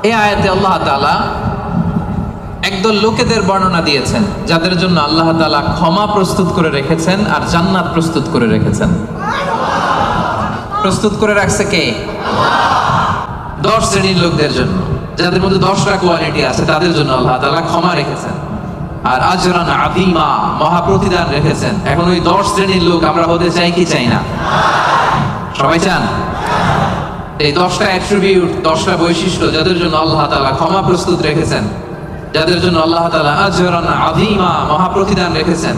এই আয়াতে আল্লাহ তাআলা একদল লোকেদের বর্ণনা দিয়েছেন যাদের জন্য আল্লাহ তাআলা ক্ষমা প্রস্তুত করে রেখেছেন আর জান্নাত প্রস্তুত করে রেখেছেন। প্রস্তুত করে রাখছে কে? 10 শ্রেণীর লোকদের জন্য, যাদের মধ্যে 10টা কোয়ালিটি আছে, তাদের জন্য আল্লাহ তাআলা ক্ষমা রেখেছেন আর আজরান আযীমা, মহা প্রতিদান রেখেছেন। এখন ওই 10 শ্রেণীর লোক আমরা হতে চাই কি চাই না? সবাই চান? এই 10টা অ্যাট্রিবিউট, 10টা বৈশিষ্ট্য যাদের জন্য আল্লাহ তাআলা ক্ষমা প্রস্তুত রেখেছেন, যাদের জন্য আল্লাহ তাআলা আজরান আযীমা, মহা প্রতিদান রেখেছেন,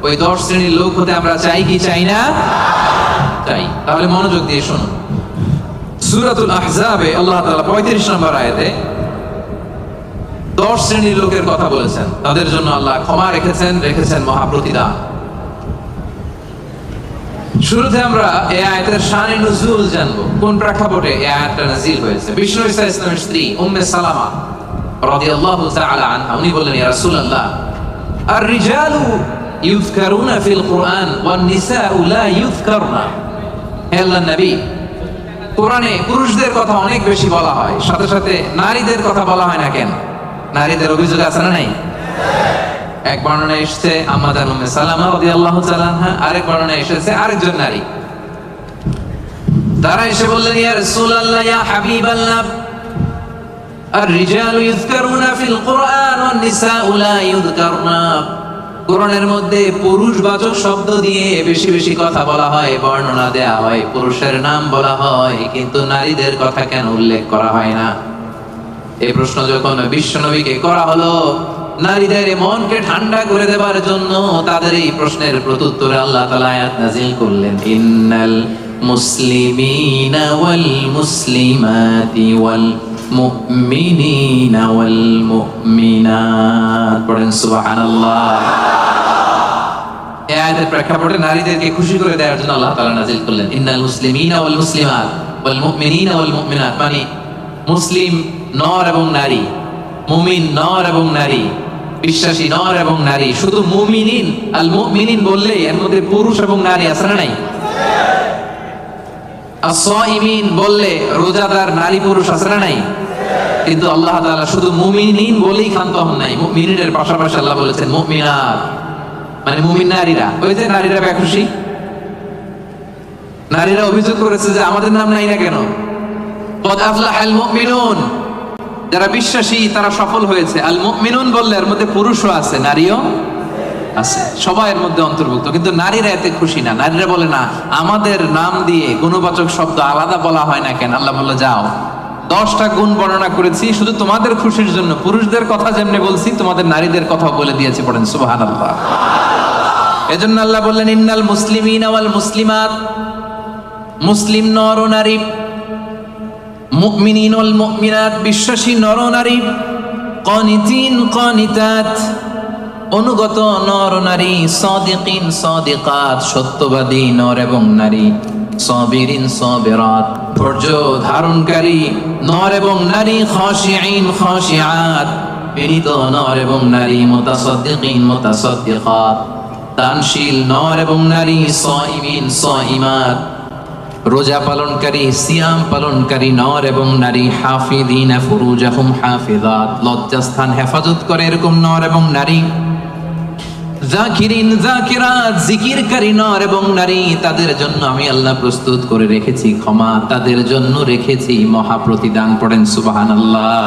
ওই 10 শ্রেণীর লোক হতে আমরা চাই কি চাই না? চাই। তাহলে মনোযোগ দিয়ে শুনুন। সূরাতুল আহজাবে আল্লাহ তাআলা 35 নম্বর আয়াতে 10 শ্রেণীর লোকের কথা বলেছেন, তাদের জন্য আল্লাহ ক্ষমা রেখেছেন মহা প্রতিদান। শুরুতে আমরা এই আয়াতের শানে নুজুল জানবো, কোন প্রেক্ষাপটে এই আয়াতটা নাযিল হয়েছে। বিষ্ণু ঈসা ইসলামের স্ত্রী উম্মে সালামা রাদিয়াল্লাহু তাআলা আনহা, উনি বললেন, ইয়া রাসূলুল্লাহ, আর-রিজালু ইউযকারুনা ফিল কুরআন ওয়ান নিসাউ লা ইউযকারনা। হে আল্লাহর নবী, কোরআনে পুরুষদের কথা অনেক বেশি বলা হয়, সাথে সাথে নারীদের কথা বলা হয় না কেন? নারীদের অভিযোগ আছে না নাই? এক বর্ণনা এসেছে আম্মা জান উম্মে সালামা রাদিয়াল্লাহু তাআলা আনহা, আরেক বর্ণনা এসেছে আরেকজন নারী। তারা এসে বললেন, ইয়া রাসূলুল্লাহ, ইয়া হাবিবাল্লাহ, আর-রিজালু ইউযকারুনা ফিল কুরআন ওয়ান নিসাউ লা ইউযকারনা। কোরআনের মধ্যে পুরুষবাচক শব্দ দিয়ে বেশি বেশি কথা বলা হয়, বর্ণনা দেয়া হয়, পুরুষের নাম বলা হয়, কিন্তু নারীদের কথা কেন উল্লেখ করা হয় না? এই প্রশ্ন যখন বিশ্বনবীকে করা হলো, নারীদের মনকে ঠান্ডা করে দেবার জন্য তাদের এই প্রশ্নের প্রত্যুত্তরে আল্লাহ তাআলা আয়াত নাযিল করলেন, ইন্নাল মুসলিমিনা ওয়াল মুসলিমাতি ওয়াল মুমিনিনা ওয়াল মুমিনাত। পড়েন সুবহানাল্লাহ। এই আয়াতের প্রেক্ষাপটে নারীদেরকে খুশি করে দেওয়ার জন্য আল্লাহ তাআলা নাযিল করলেন, ইন্নাল মুসলিমিনা ওয়াল মুসলিমাত ওয়াল মুমিনিনা ওয়াল মুমিনাত। মানে মুসলিম নর এবং নারী, মুমিন নর এবং নারী, বিশ্বাসী নর এবং নারী। শুধু মুমিনিন, আল মুমিনিন বললে এর মধ্যে পুরুষ এবং নারী আছে না নাই? as-সাইমিন বললে রোজাদার নারী পুরুষ আছে না নাই? কিন্তু আল্লাহ তাআলা শুধু মুমিনিন বলেই ক্ষান্ত হন নাই, মুমিনের পাশাপাশি আল্লাহ বলেছেন মুমিনাত, মানে মুমিন নারীরা। ওই যে নারীরা বেখুশি, নারীরা অভিযোগ করেছে যে আমাদের নাম নাই না কেন? কদ আফলাহাল মুমিনুন, যারা বিশ্বাসী তারা সফল হয়েছে। আল মুমিনুন বললে এর মধ্যে পুরুষও আছে, নারীও আছে, সবাই এর মধ্যে অন্তর্ভুক্ত। কিন্তু নারীরা এতে খুশি না। নারীরা বলে, না, আমাদের নাম দিয়ে গুণবাচক শব্দ আলাদা বলা হয় না কেন? আল্লাহ বলল, যাও, 10টা গুণ বর্ণনা করেছি শুধু তোমাদের খুশির জন্য। পুরুষদের কথা যেমনি বলছি, তোমাদের নারীদের কথা বলে দিয়েছি। পড়েন সুবহানাল্লাহ। এজন্য আল্লাহ বললেন, ইন্নাল মুসলিমিনা ওয়াল মুসলিমাত, মুসলিম নর ও নারী, মুমিনিন ওয়াল মুমিনাত, বিশ্বাসী নর ও নারী, কানিতিন কানিতাত, অনুগত নর ও নারী, সাদিকিন সাদিকাত, সত্যবাদী নর এবং নারী, সাবিরিন সাবিরাত, ধৈর্য ধারণকারী নর এবং নারী, খাশিঈন খাশিআত, বিনীত নর এবং নারী, মুতাসাদ্দিকিন মুতাসাদ্দিকাত, দানশীল নর এবং নারী, সাইমিন সাইমাত, রোজা পালনকারী সিয়াম পালনকারী নর এবং নারী, হাফিযিনা ফুরুজাহুম হাফিজাত, লজ্জাস্থান হেফাজত করে এরকম নর এবং নারী, যাকিরিন যাকিরাত, জিকিরকারী নর এবং নারী। তাদের জন্য আমি আল্লাহ প্রস্তুত করে রেখেছি ক্ষমা, তাদের জন্য রেখেছি মহা প্রতিদান। পড়েন সুবহানাল্লাহ।